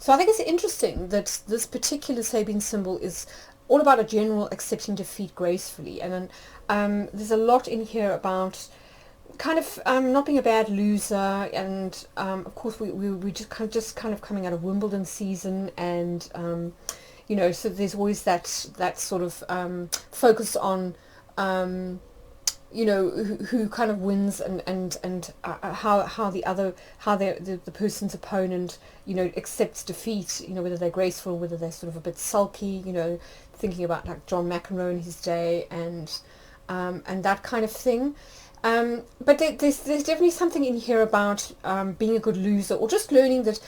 So I think it's interesting that this particular Sabian symbol is all about a general accepting defeat gracefully, and then there's a lot in here about kind of not being a bad loser, and of course we just kind of coming out of Wimbledon season, and so there's always that sort of focus on who kind of wins, and how the other, how the person's opponent accepts defeat, whether they're graceful, whether they're sort of a bit sulky, thinking about like John McEnroe in his day, and that kind of thing. But there's definitely something in here about being a good loser, or just learning that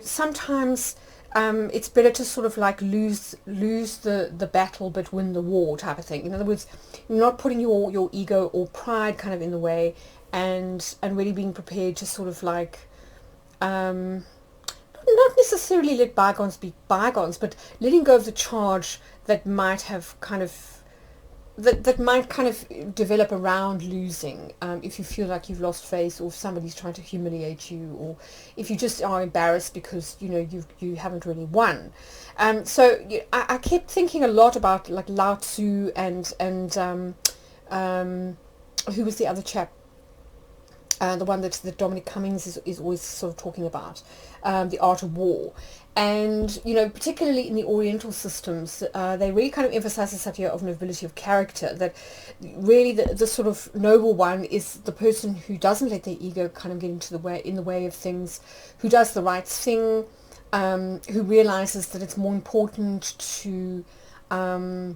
sometimes it's better to sort of like lose the battle but win the war type of thing. In other words, not putting your ego or pride kind of in the way, and really being prepared to sort of like not necessarily let bygones be bygones, but letting go of the charge that might have kind of that might kind of develop around losing, if you feel like you've lost face, or if somebody's trying to humiliate you, or if you just are embarrassed because you haven't really won. I kept thinking a lot about like Lao Tzu, and who was the other chap, the one that Dominic Cummings is always sort of talking about, the art of war. And, particularly in the Oriental systems, they really kind of emphasize this idea of nobility of character, that really the sort of noble one is the person who doesn't let their ego kind of get in the way of things, who does the right thing, who realizes that it's more important to, to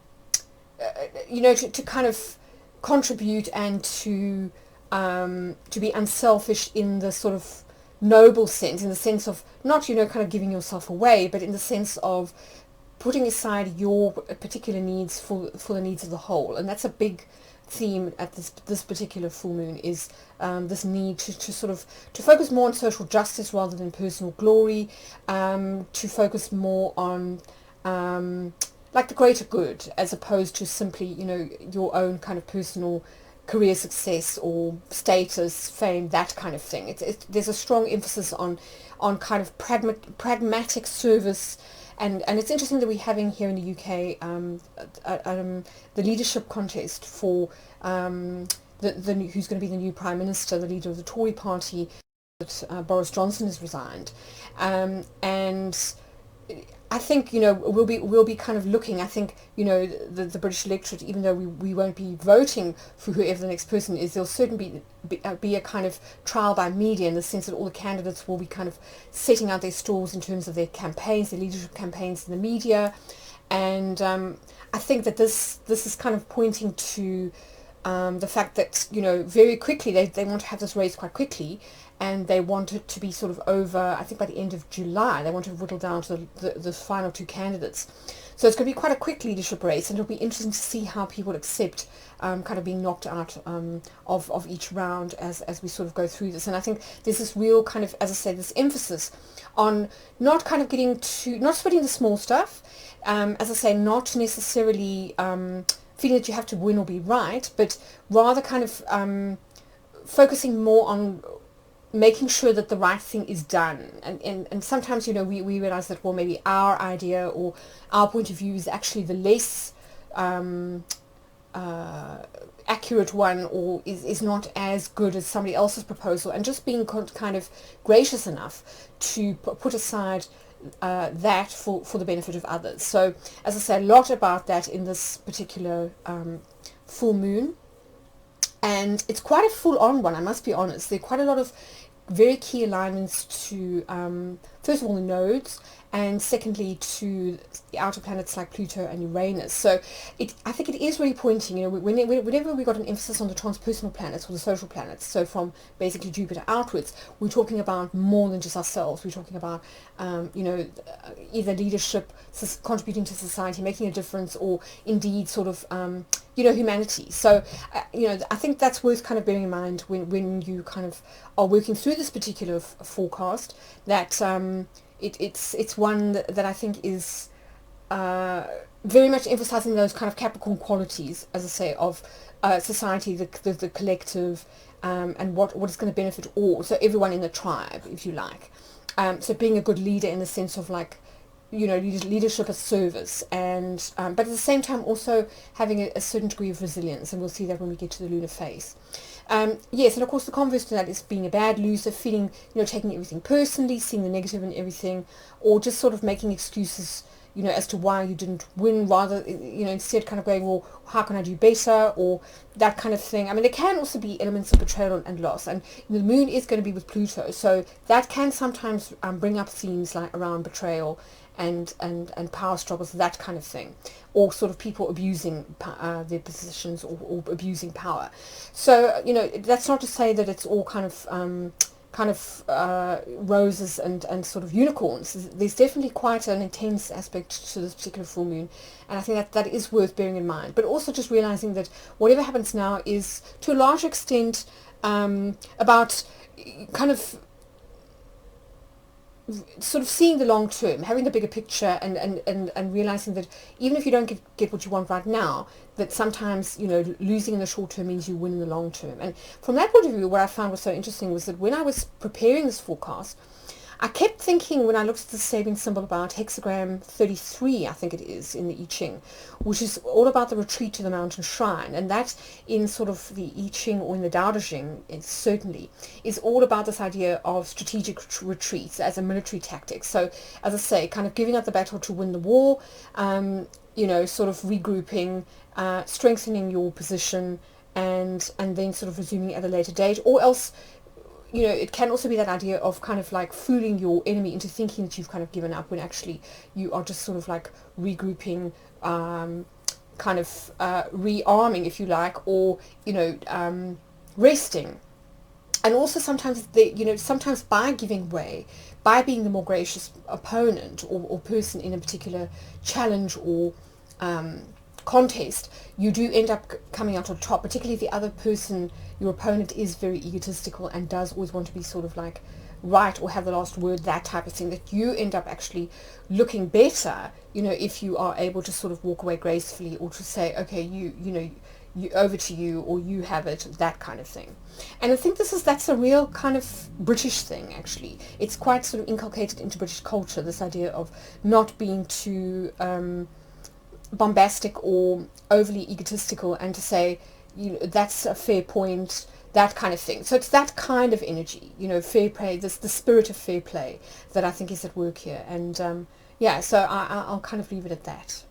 kind of contribute, and to be unselfish in the sort of noble sense, in the sense of not kind of giving yourself away, but in the sense of putting aside your particular needs for the needs of the whole. And that's a big theme at this particular full moon, is this need to sort of to focus more on social justice rather than personal glory, to focus more on like the greater good, as opposed to simply your own kind of personal career success or status, fame, that kind of thing. There's a strong emphasis on kind of pragmatic service, and it's interesting that we're having here in the UK the leadership contest for who's going to be the new Prime Minister, the leader of the Tory party, that Boris Johnson has resigned, and I think we'll be kind of looking. I think the British electorate, even though we won't be voting for whoever the next person is, there'll certainly be a kind of trial by media, in the sense that all the candidates will be kind of setting out their stalls in terms of their campaigns, their leadership campaigns in the media, and I think that this is kind of pointing to the fact that very quickly they want to have this race quite quickly, and they want it to be sort of over, I think by the end of July. They want to whittle down to the final two candidates. So it's going to be quite a quick leadership race, and it'll be interesting to see how people accept kind of being knocked out of each round as we sort of go through this. And I think there's this real kind of, as I say, this emphasis on not kind of not sweating the small stuff, as I say, not necessarily feeling that you have to win or be right, but rather kind of focusing more on making sure that the right thing is done. And sometimes, we realize that, well, maybe our idea or our point of view is actually the less accurate one, or is not as good as somebody else's proposal, and just being kind of gracious enough to put aside that for the benefit of others. So, as I say, a lot about that in this particular full moon. And it's quite a full-on one, I must be honest. There are quite a lot of very key alignments to, first of all, the nodes, and secondly to the outer planets like Pluto and Uranus. So I think it is really pointing, whenever we got an emphasis on the transpersonal planets or the social planets, so from basically Jupiter outwards, we're talking about more than just ourselves. We're talking about, either leadership, contributing to society, making a difference, or indeed sort of, humanity. So, I think that's worth kind of bearing in mind when you kind of are working through this particular forecast, that it's one that I think is very much emphasizing those kind of Capricorn qualities, as I say, of society, the collective, and what is going to benefit all, so everyone in the tribe, if you like. So being a good leader in the sense of like, leadership as service, and but at the same time also having a certain degree of resilience, and we'll see that when we get to the lunar phase. Yes, and of course the converse to that is being a bad loser, feeling, taking everything personally, seeing the negative in everything, or just sort of making excuses, as to why you didn't win, rather, instead kind of going, well, how can I do better, or that kind of thing. I mean, there can also be elements of betrayal and loss, and the moon is going to be with Pluto, so that can sometimes bring up themes like around betrayal and power struggles, that kind of thing, or sort of people abusing their positions, or abusing power. So, that's not to say that it's all kind of roses and sort of unicorns. There's definitely quite an intense aspect to this particular full moon, and I think that is worth bearing in mind. But also just realizing that whatever happens now is to a large extent about kind of sort of seeing the long term, having the bigger picture, and realizing that even if you don't get what you want right now, that sometimes, losing in the short term means you win in the long term. And from that point of view, what I found was so interesting was that when I was preparing this forecast, I kept thinking, when I looked at the Sabian symbol, about hexagram 33, I think it is, in the I Ching, which is all about the retreat to the mountain shrine. And that, in sort of the I Ching or in the Tao Te Ching, it certainly is all about this idea of strategic retreats as a military tactic. So, as I say, kind of giving up the battle to win the war, sort of regrouping, strengthening your position, and then sort of resuming at a later date, or else, it can also be that idea of kind of like fooling your enemy into thinking that you've kind of given up, when actually you are just sort of like regrouping, kind of rearming, if you like, or, resting. And also sometimes, sometimes by giving way, by being the more gracious opponent, or person in a particular challenge or contest, you do end up coming out on top, particularly if the other person, your opponent, is very egotistical and does always want to be sort of like right or have the last word, that type of thing, that you end up actually looking better, if you are able to sort of walk away gracefully, or to say, okay, you over to you, or you have it, that kind of thing. And I think that's a real kind of British thing, actually. It's quite sort of inculcated into British culture, this idea of not being too bombastic or overly egotistical, and to say, that's a fair point, that kind of thing. So it's that kind of energy, fair play, the spirit of fair play, that I think is at work here. And so I'll kind of leave it at that.